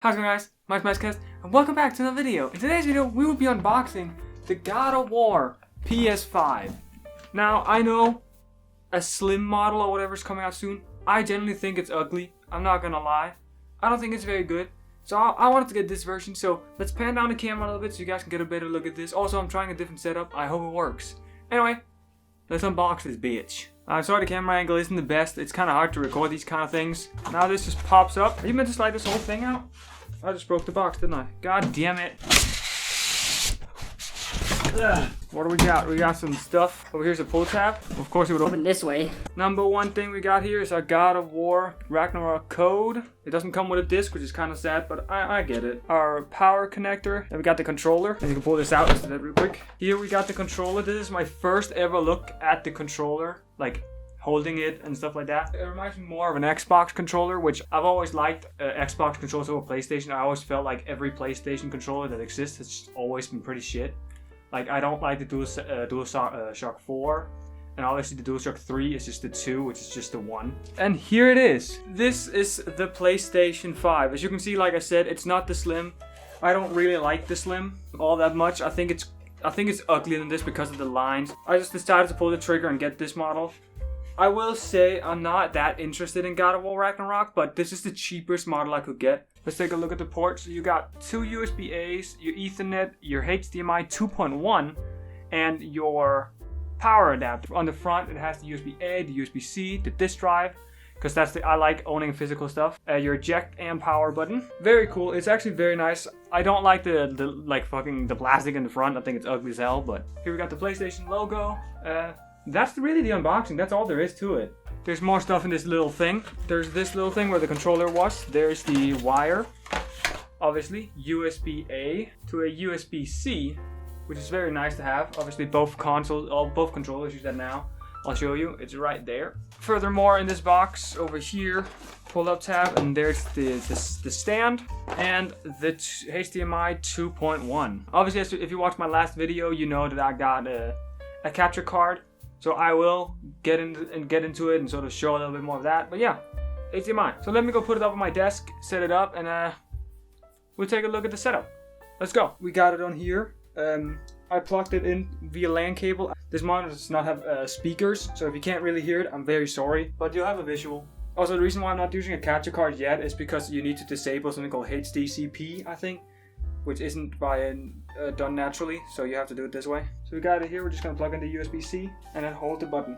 How's it going, guys? My name's Cast, and welcome back to another video. In today's video, we will be unboxing the God of War PS5. Now, I know a slim model or whatever is coming out soon. I generally think it's ugly. I'm not gonna lie. I don't think it's very good. So I wanted to get this version, so let's pan down the camera a little bit so you guys can get a better look at this. Also, I'm trying a different setup. I hope it works. Anyway, let's unbox this bitch. I'm sorry the camera angle isn't the best. It's kind of hard to record these kind of things. Now this just pops up. Are you meant to slide this whole thing out? I just broke the box, didn't I? God damn it. Ugh. What do we got? We got some stuff. Over here's a pull tab. Of course it would open this way. Number one thing we got here is our God of War Ragnarök code. It doesn't come with a disc, which is kind of sad, but I get it. Our power connector. Then we got the controller. And you can pull this out. Let's do that real quick. Here we got the controller. This is my first ever look at the controller. Like, holding it and stuff like that. It reminds me more of an Xbox controller, which I've always liked Xbox controllers over PlayStation. I always felt like every PlayStation controller that exists has just always been pretty shit. Like, I don't like the DualShock 4, and obviously the DualShock 3 is just the 2, which is just the 1. And here it is. This is the PlayStation 5. As you can see, like I said, it's not the Slim. I don't really like the Slim all that much. I think it's uglier than this because of the lines. I just decided to pull the trigger and get this model. I will say I'm not that interested in God of War Ragnarok, but this is the cheapest model I could get. Let's take a look at the ports. So you got two USB-A's, your Ethernet, your HDMI 2.1, and your power adapter. On the front, it has the USB-A, the USB-C, the disk drive, because I like owning physical stuff. Your eject and power button. Very cool. It's actually very nice. I don't like the plastic in the front. I think it's ugly as hell, but here we got the PlayStation logo. That's really the unboxing. That's all there is to it. There's more stuff in this little thing. There's this little thing where the controller was. There's the wire. Obviously, USB-A to a USB-C, which is very nice to have. Obviously, both controllers use that now. I'll show you. It's right there. Furthermore, in this box over here, pull-up tab, and there's the stand and the HDMI 2.1. Obviously, if you watched my last video, you know that I got a capture card. So I will get into it and sort of show a little bit more of that. But yeah, HDMI. So let me go put it up on my desk, set it up, and we'll take a look at the setup. Let's go. We got it on here. I plugged it in via LAN cable. This monitor does not have speakers, so if you can't really hear it, I'm very sorry. But you'll have a visual. Also, the reason why I'm not using a capture card yet is because you need to disable something called HDCP, I think, which isn't done naturally, so you have to do it this way. So we got it here. We're just gonna plug in the USB-C and then hold the button.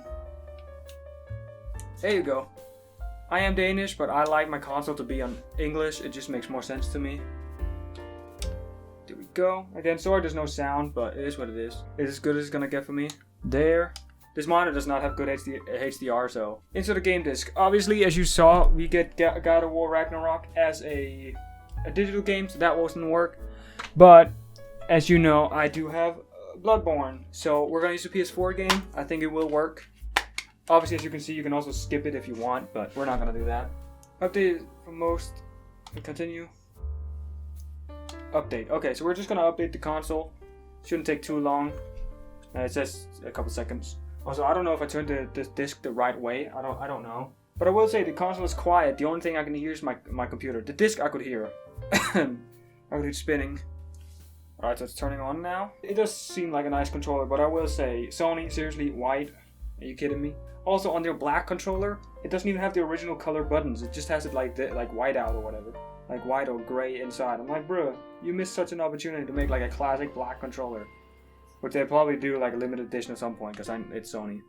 There you go. I am Danish, but I like my console to be on English. It just makes more sense to me. There we go. Again, sorry there's no sound, but it is what it is. It's as good as it's gonna get for me. There. This monitor does not have good HDR, so. Insert a game disc. Obviously, as you saw, we get God of War Ragnarok as a digital game, so that wasn't work. But as you know, I do have Bloodborne, so we're gonna use a PS4 game. I think it will work. Obviously, as you can see, you can also skip it if you want, but we're not gonna do that. Update for most. Continue. Update. Okay, so we're just gonna update the console. Shouldn't take too long. It says a couple seconds. Also, I don't know if I turned the disc the right way. I don't know. But I will say the console is quiet. The only thing I can hear is my computer. The disc I could hear. I could hear it spinning. Alright, so it's turning on now. It does seem like a nice controller, but I will say, Sony, seriously, white? Are you kidding me? Also, on their black controller, it doesn't even have the original color buttons. It just has it like white out or whatever. Like white or gray inside. I'm like, bro, you missed such an opportunity to make like a classic black controller. Which they'll probably do like a limited edition at some point, because it's Sony.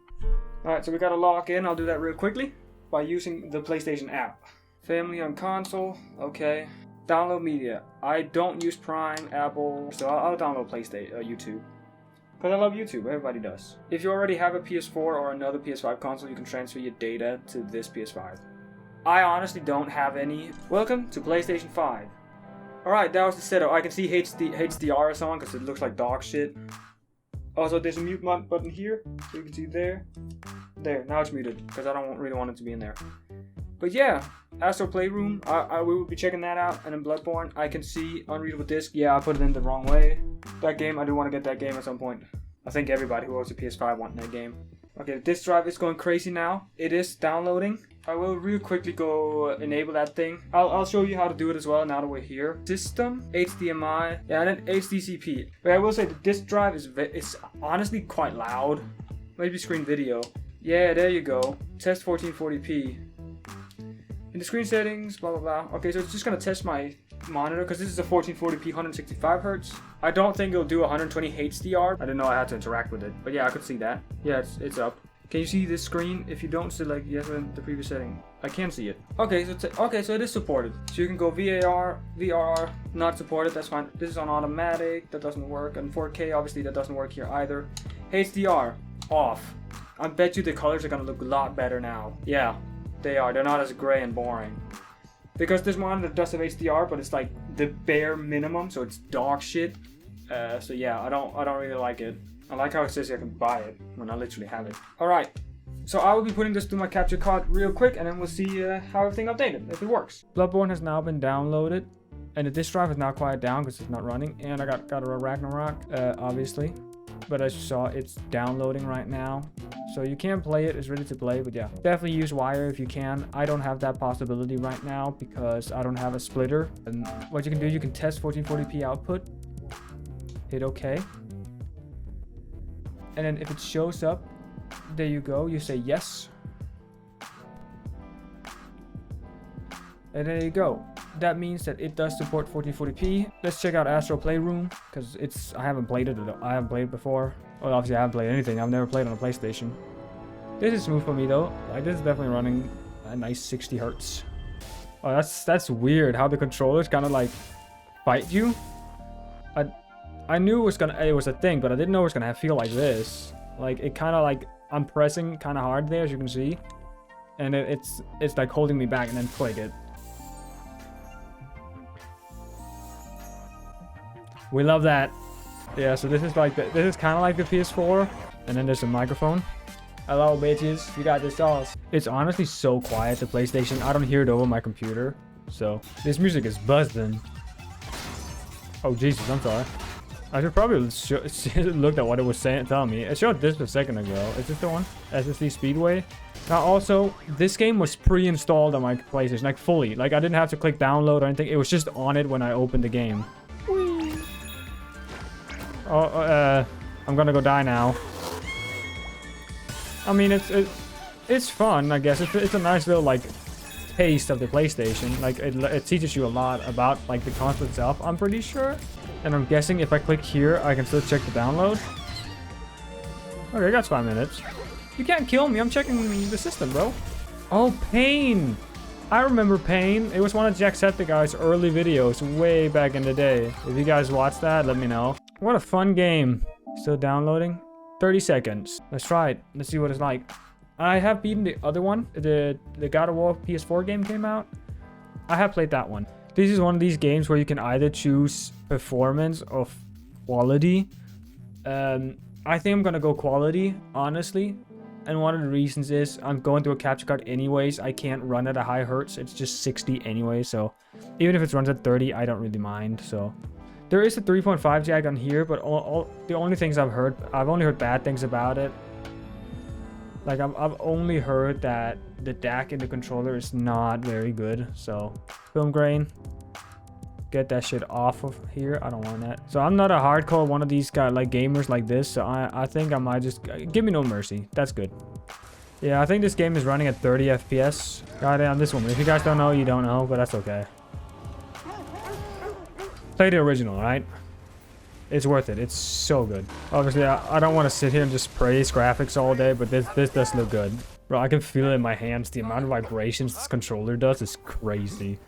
Alright, so we gotta log in. I'll do that real quickly by using the PlayStation app. Family on console, okay. Download media. I don't use Prime, Apple, so I'll download PlayStation, YouTube. Because I love YouTube, everybody does. If you already have a PS4 or another PS5 console, you can transfer your data to this PS5. I honestly don't have any. Welcome to PlayStation 5. Alright, that was the setup. I can see HDR or something because it looks like dog shit. Also, there's a mute button here, so you can see there. There, now it's muted, because I don't really want it to be in there. But yeah, Astro Playroom, we will be checking that out. And then Bloodborne, I can see unreadable disc. Yeah, I put it in the wrong way. That game, I do want to get that game at some point. I think everybody who owns a PS5 wants that game. Okay, the disk drive is going crazy now. It is downloading. I will real quickly go enable that thing. I'll show you how to do it as well now that we're here. System, HDMI, yeah, and then HDCP. But I will say the disk drive is honestly quite loud. Maybe screen video. Yeah, there you go. Test 1440p. In the screen settings, blah blah blah. Okay, so it's just gonna test my monitor because this is a 1440p 165 hertz. I don't think it'll do 120 HDR. I didn't know I had to interact with it, but yeah, I could see that. Yeah, it's up. Can you see this screen if you don't select yes in the previous setting? I can see it. Okay, so it is supported. So you can go VAR, VRR, not supported, that's fine. This is on automatic, that doesn't work. And 4K, obviously that doesn't work here either. HDR, off. I bet you the colors are gonna look a lot better now. Yeah, they are. They're not as gray and boring. Because this monitor does have HDR, but it's like the bare minimum, so it's dog shit. So yeah, I don't really like it. I like how it says I can buy it when I literally have it. Alright, so I will be putting this to my capture card real quick and then we'll see how everything updated, if it works. Bloodborne has now been downloaded and the disk drive is now quiet down because it's not running. And I got a Ragnarök, obviously. But as you saw, it's downloading right now. So you can play it, it's ready to play, but yeah. Definitely use wire if you can. I don't have that possibility right now because I don't have a splitter. And what you can do, you can test 1440p output. Hit OK. And then if it shows up, there you go, you say yes. And there you go. That means that it does support 1440p. Let's check out Astro Playroom, because I haven't played it. I haven't played it before. Well, obviously I haven't played anything. I've never played on a PlayStation. This is smooth for me though. Like this is definitely running a nice 60 hertz. Oh, that's weird how the controllers kind of like fight you. I knew it was a thing, but I didn't know it was gonna feel like this. Like it kind of like I'm pressing kind of hard there, as you can see, and it's like holding me back, and then click it. We love that. Yeah, so this is kind of like the PS4, and then there's a microphone. Hello, bitches. You got this sauce. It's honestly so quiet, the PlayStation. I don't hear it over my computer, so this music is buzzing. Oh Jesus, I'm sorry. I should probably looked at what it was telling me. It showed this a second ago. Is this the one? SSD Speedway? Now also, this game was pre-installed on my PlayStation, like fully. Like I didn't have to click download or anything. It was just on it when I opened the game. Oh, I'm gonna go die now. I mean, it's fun, I guess. It's a nice little like taste of the PlayStation. Like it teaches you a lot about like the console itself, I'm pretty sure. And I'm guessing if I click here, I can still check the download. Okay, that's 5 minutes. You can't kill me. I'm checking the system, bro. Oh, Pain. I remember Pain. It was one of Jacksepticeye's early videos way back in the day. If you guys watched that, let me know. What a fun game. Still downloading. 30 seconds. Let's try it. Let's see what it's like. I have beaten the other one. The God of War PS4 game came out. I have played that one. This is one of these games where you can either choose performance or quality. I think I'm gonna go quality, honestly. And one of the reasons is I'm going through a capture card anyways. I can't run at a high hertz. It's just 60 anyway. So even if it runs at 30, I don't really mind. So there is a 3.5 jack on here, but the only things I've only heard bad things about it. Like I've only heard that the DAC in the controller is not very good. So film grain, get that shit off of here. I don't want that. So I'm not a hardcore one of these guys like gamers like this. So I think I might just give me no mercy. That's good. Yeah, I think this game is running at 30 FPS. Got it on this one. If you guys don't know, you don't know, but that's okay. Play the original, right? It's worth it. It's so good. Obviously, I don't want to sit here and just praise graphics all day, but this does look good. Bro, I can feel it in my hands. The amount of vibrations this controller does is crazy.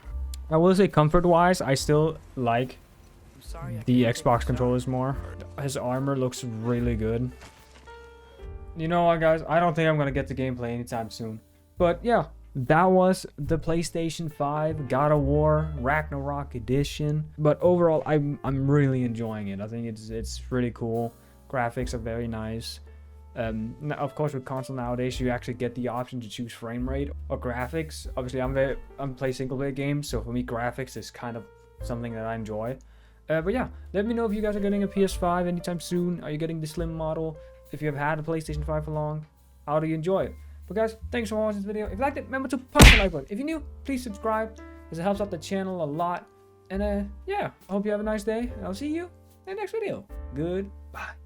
I will say comfort-wise, I still like the Xbox controllers more. His armor looks really good. You know what, guys? I don't think I'm going to get the gameplay anytime soon. But yeah, that was the PlayStation 5 God of War Ragnarök edition. But overall, I'm really enjoying it. I think it's really cool. Graphics are very nice. Of course, with console nowadays, you actually get the option to choose frame rate or graphics. Obviously, I'm playing single player games, so for me, graphics is kind of something that I enjoy. But yeah, let me know if you guys are getting a PS5 anytime soon. Are you getting the slim model? If you have had a PlayStation 5 for long, how do you enjoy it? But guys, thanks for watching this video. If you liked it, remember to punch the like button. If you're new, please subscribe, because it helps out the channel a lot. And yeah, I hope you have a nice day, and I'll see you in the next video. Goodbye.